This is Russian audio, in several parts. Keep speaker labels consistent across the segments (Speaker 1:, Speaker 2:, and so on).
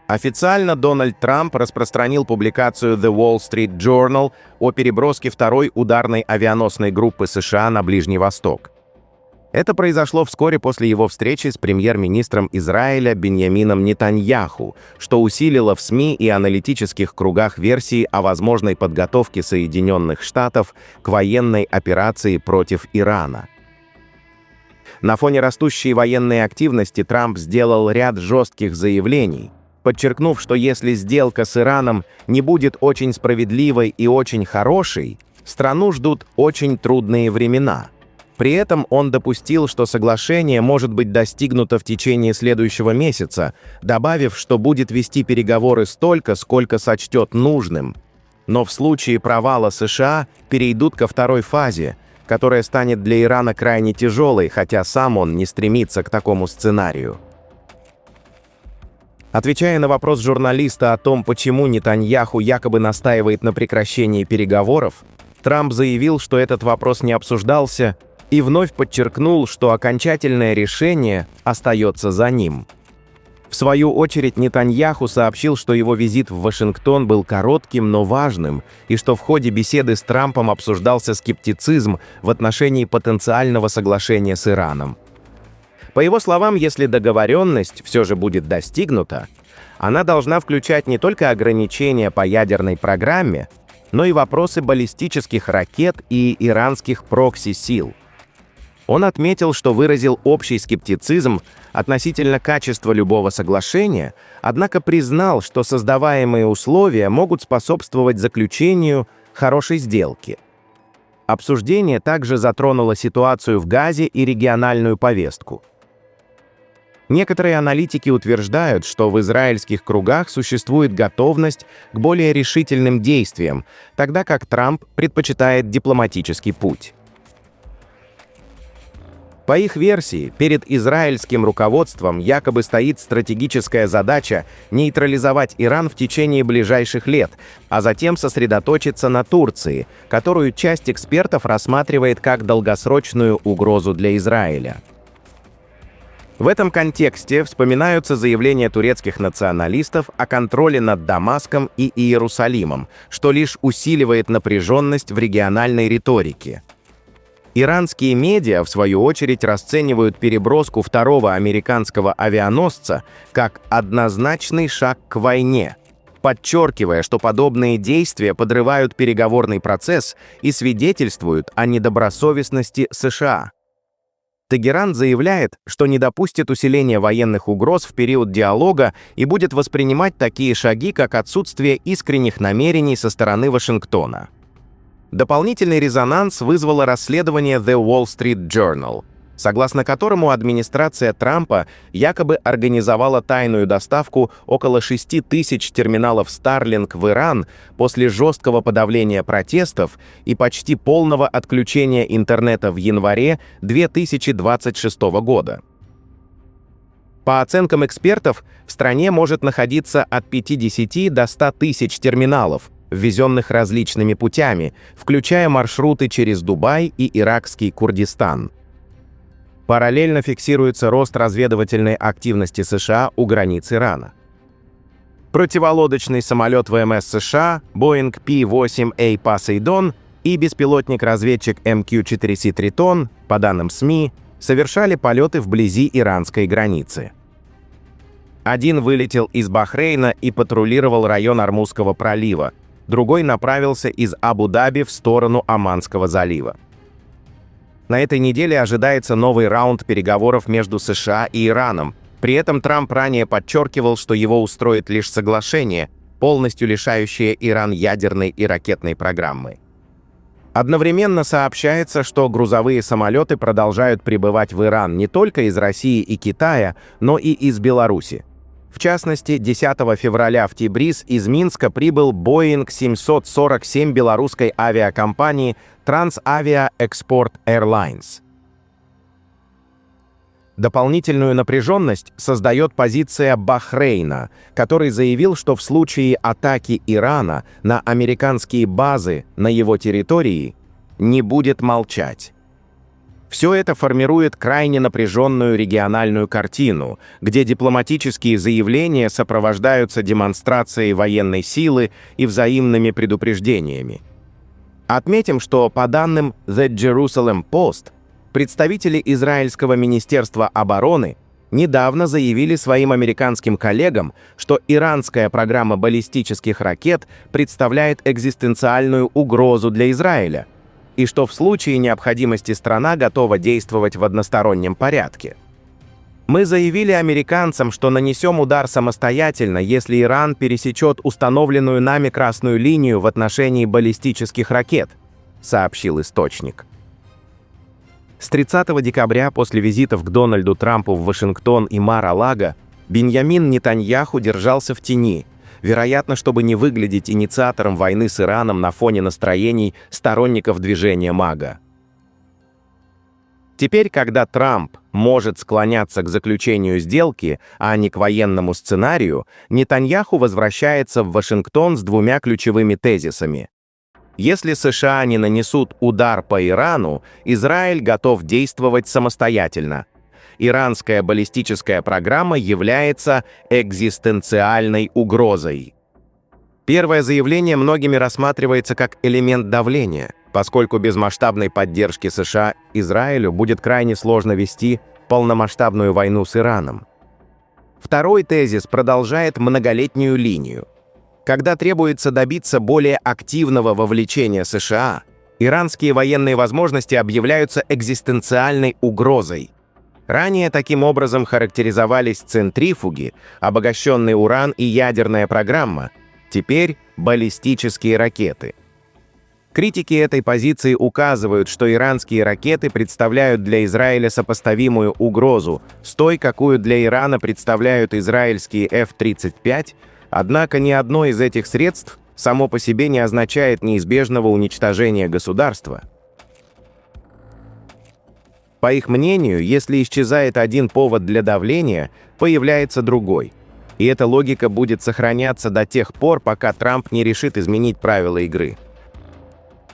Speaker 1: Официально Дональд Трамп распространил публикацию The Wall Street Journal о переброске второй ударной авианосной группы США на Ближний Восток. Это произошло вскоре после его встречи с премьер-министром Израиля Биньямином Нетаньяху, что усилило в СМИ и аналитических кругах версии о возможной подготовке Соединенных Штатов к военной операции против Ирана. На фоне растущей военной активности Трамп сделал ряд жестких заявлений, подчеркнув, что если сделка с Ираном не будет очень справедливой и очень хорошей, страну ждут очень трудные времена. При этом он допустил, что соглашение может быть достигнуто в течение следующего месяца, добавив, что будет вести переговоры столько, сколько сочтет нужным. Но в случае провала США перейдут ко второй фазе, которая станет для Ирана крайне тяжелой, хотя сам он не стремится к такому сценарию. Отвечая на вопрос журналиста о том, почему Нетаньяху якобы настаивает на прекращении переговоров, Трамп заявил, что этот вопрос не обсуждался, и вновь подчеркнул, что окончательное решение остается за ним. В свою очередь Нетаньяху сообщил, что его визит в Вашингтон был коротким, но важным, и что в ходе беседы с Трампом обсуждался скептицизм в отношении потенциального соглашения с Ираном. По его словам, если договоренность все же будет достигнута, она должна включать не только ограничения по ядерной программе, но и вопросы баллистических ракет и иранских прокси-сил. Он отметил, что выразил общий скептицизм относительно качества любого соглашения, однако признал, что создаваемые условия могут способствовать заключению хорошей сделки. Обсуждение также затронуло ситуацию в Газе и региональную повестку. Некоторые аналитики утверждают, что в израильских кругах существует готовность к более решительным действиям, тогда как Трамп предпочитает дипломатический путь. По их версии, перед израильским руководством якобы стоит стратегическая задача нейтрализовать Иран в течение ближайших лет, а затем сосредоточиться на Турции, которую часть экспертов рассматривает как долгосрочную угрозу для Израиля. В этом контексте вспоминаются заявления турецких националистов о контроле над Дамаском и Иерусалимом, что лишь усиливает напряженность в региональной риторике. Иранские медиа, в свою очередь, расценивают переброску второго американского авианосца как однозначный шаг к войне, подчеркивая, что подобные действия подрывают переговорный процесс и свидетельствуют о недобросовестности США. Тегеран заявляет, что не допустит усиления военных угроз в период диалога и будет воспринимать такие шаги как отсутствие искренних намерений со стороны Вашингтона. Дополнительный резонанс вызвало расследование The Wall Street Journal, согласно которому администрация Трампа якобы организовала тайную доставку около 6 тысяч терминалов Starlink в Иран после жесткого подавления протестов и почти полного отключения интернета в январе 2026 года. По оценкам экспертов, в стране может находиться от 50 до 100 тысяч терминалов, ввезенных различными путями, включая маршруты через Дубай и иракский Курдистан. Параллельно фиксируется рост разведывательной активности США у границ Ирана. Противолодочный самолет ВМС США Boeing P-8A Poseidon и беспилотник-разведчик MQ-4C Triton, по данным СМИ, совершали полеты вблизи иранской границы. Один вылетел из Бахрейна и патрулировал район Ормузского пролива, другой направился из Абу-Даби в сторону Оманского залива. На этой неделе ожидается новый раунд переговоров между США и Ираном. При этом Трамп ранее подчеркивал, что его устроит лишь соглашение, полностью лишающее Иран ядерной и ракетной программы. Одновременно сообщается, что грузовые самолеты продолжают прибывать в Иран не только из России и Китая, но и из Беларуси. В частности, 10 февраля в Тибриз из Минска прибыл Boeing 747 белорусской авиакомпании Transavia Export Airlines. Дополнительную напряженность создает позиция Бахрейна, который заявил, что в случае атаки Ирана на американские базы на его территории не будет молчать. Все это формирует крайне напряженную региональную картину, где дипломатические заявления сопровождаются демонстрацией военной силы и взаимными предупреждениями. Отметим, что по данным The Jerusalem Post, представители израильского министерства обороны недавно заявили своим американским коллегам, что иранская программа баллистических ракет представляет экзистенциальную угрозу для Израиля, и что в случае необходимости страна готова действовать в одностороннем порядке. Мы заявили американцам, что нанесем удар самостоятельно, если Иран пересечет установленную нами красную линию в отношении баллистических ракет, сообщил источник. С 30 декабря после визитов к Дональду Трампу в Вашингтон и Мар-а-Лаго Биньямин Нетаньяху держался в тени, вероятно, чтобы не выглядеть инициатором войны с Ираном на фоне настроений сторонников движения МАГА. Теперь, когда Трамп может склоняться к заключению сделки, а не к военному сценарию, Нетаньяху возвращается в Вашингтон с двумя ключевыми тезисами. Если США не нанесут удар по Ирану, Израиль готов действовать самостоятельно. Иранская баллистическая программа является экзистенциальной угрозой. Первое заявление многими рассматривается как элемент давления, поскольку без масштабной поддержки США Израилю будет крайне сложно вести полномасштабную войну с Ираном. Второй тезис продолжает многолетнюю линию. Когда требуется добиться более активного вовлечения США, иранские военные возможности объявляются экзистенциальной угрозой. Ранее таким образом характеризовались центрифуги, обогащенный уран и ядерная программа, теперь баллистические ракеты. Критики этой позиции указывают, что иранские ракеты представляют для Израиля сопоставимую угрозу с той, какую для Ирана представляют израильские F-35, однако ни одно из этих средств само по себе не означает неизбежного уничтожения государства. По их мнению, если исчезает один повод для давления, появляется другой. И эта логика будет сохраняться до тех пор, пока Трамп не решит изменить правила игры.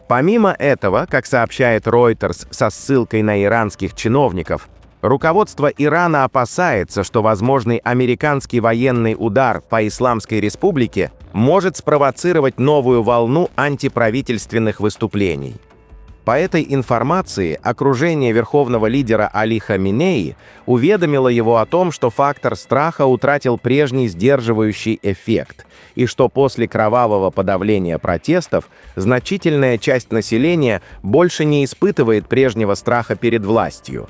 Speaker 1: Помимо этого, как сообщает Reuters со ссылкой на иранских чиновников, руководство Ирана опасается, что возможный американский военный удар по Исламской Республике может спровоцировать новую волну антиправительственных выступлений. По этой информации окружение верховного лидера Али Хаминеи уведомило его о том, что фактор страха утратил прежний сдерживающий эффект, и что после кровавого подавления протестов значительная часть населения больше не испытывает прежнего страха перед властью.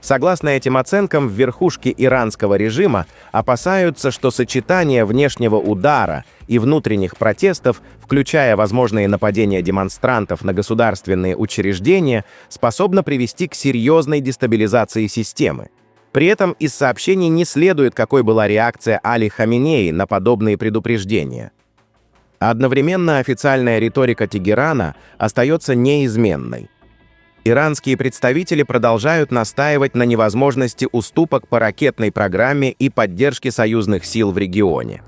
Speaker 1: Согласно этим оценкам, в верхушке иранского режима опасаются, что сочетание внешнего удара и внутренних протестов, включая возможные нападения демонстрантов на государственные учреждения, способно привести к серьезной дестабилизации системы. При этом из сообщений не следует, какой была реакция Али Хаминеи на подобные предупреждения. Одновременно официальная риторика Тегерана остается неизменной. Иранские представители продолжают настаивать на невозможности уступок по ракетной программе и поддержке союзных сил в регионе.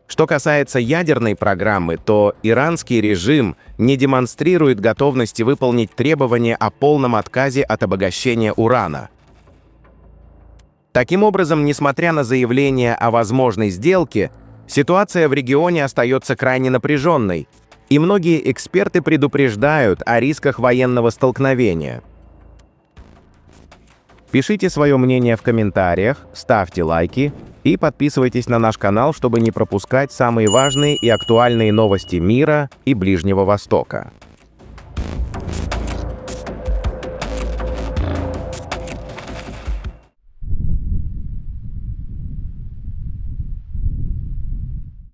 Speaker 1: Что касается ядерной программы, то иранский режим не демонстрирует готовности выполнить требования о полном отказе от обогащения урана. Таким образом, несмотря на заявления о возможной сделке, ситуация в регионе остается крайне напряженной, и многие эксперты предупреждают о рисках военного столкновения. Пишите свое мнение в комментариях, ставьте лайки и подписывайтесь на наш канал, чтобы не пропускать самые важные и актуальные новости мира и Ближнего Востока.